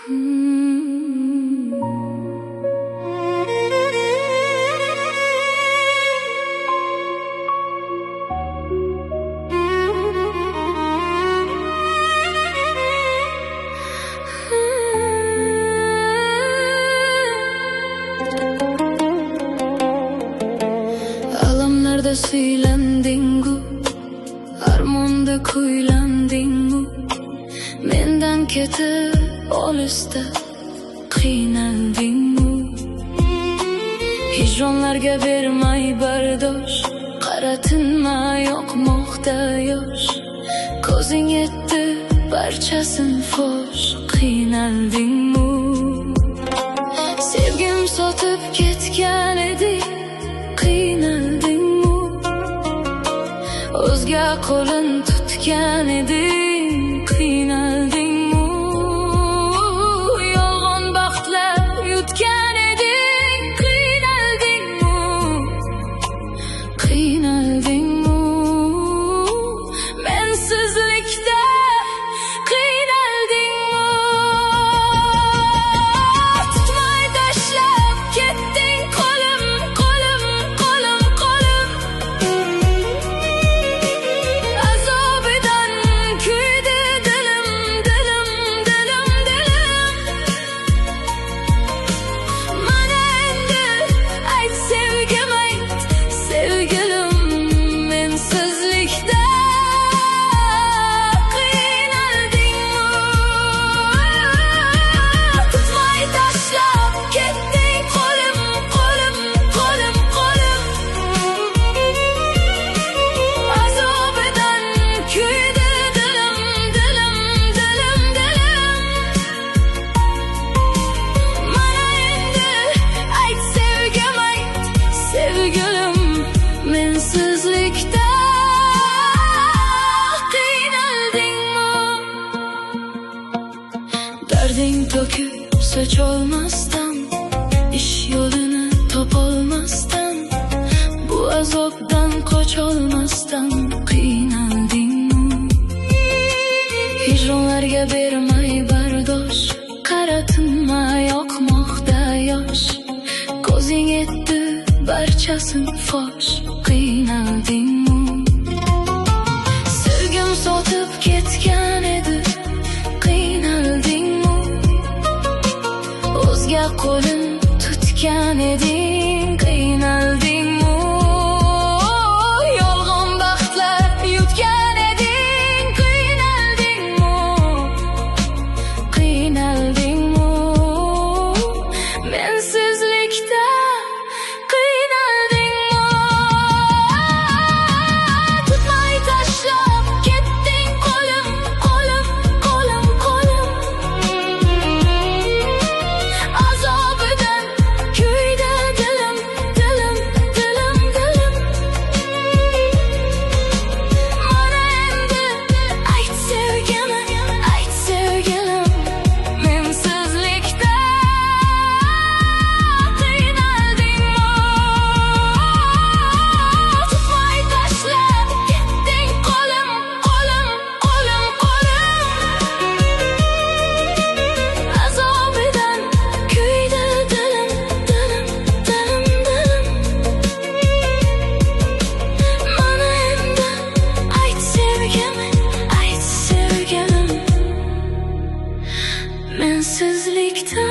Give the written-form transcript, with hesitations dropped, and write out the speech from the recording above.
Alamlarda söylendingu, armonda kuylandingu. Mendan ketib olisda qiynaldingu. Hijronlarga bermay bardosh, qaratinma yoqmoqda yosh. Ko'zing yetdi barchasin fosh, qiynaldingu. Sevgim sotib ketgan edi, qiynaldingmi? O'zga qo'lin tutgan eding, qiynaldingmi? Yolg'on baxtlar yutgan eding, qiynaldingmi? Qiynaldingmi? Mensizlikda qiynaldingmi? Tutmay tashlab ketding qo'lim, qo'lim, qo'lim, qo'lim. Azobidan kuydi dilim, dilim, dilim, dilim. Mana endi ayt sevgim, ayt sevgilim, mensizlikda qiynaldingmi? Tutmay tashlab ketding qo'lim, qo'lim, qo'lim, qo'lim. Azobidan kuydi dilim, dilim, dilim, dilim. Mana endi ayt sevgim, ayt sevgilim, mensizlikda qiynaldingmi? Darding to'kib socholmasdan, ish yo'lini topolmasdan, bu azobdan qocholmasdan qiynaldingmi? Hijronlarga bermay bardosh, qaratinma yoqmoqda yosh. Ko'zing yetdi barchasin fosh, qiynaldingmi? Sevgim sotib ketgan edi, qiynaldingmi? O'zga qo'lin tutgan eding, qiynaldingmi? Yolg'on baxtlar yutgan eding, qiynaldingmi? Qiynaldingmi? Mensizlikda qiynaldingmi? Tutmay tashlab ketding qo'lim, qo'lim, qo'lim, qo'lim. Azobidan kuydi dilim, dilim, dilim, dilim. Mana endi ayt sevgim, ayt sevgilim, mensizlikda qiynaldingmi? Tutmay tashlab ketding qo'lim, qo'lim, qo'lim, qo'lim. Azobidan kuydi dilim, dilim, dilim, dilim. Mana endi ayt sevgim, ayt sevgilim, mensizlikda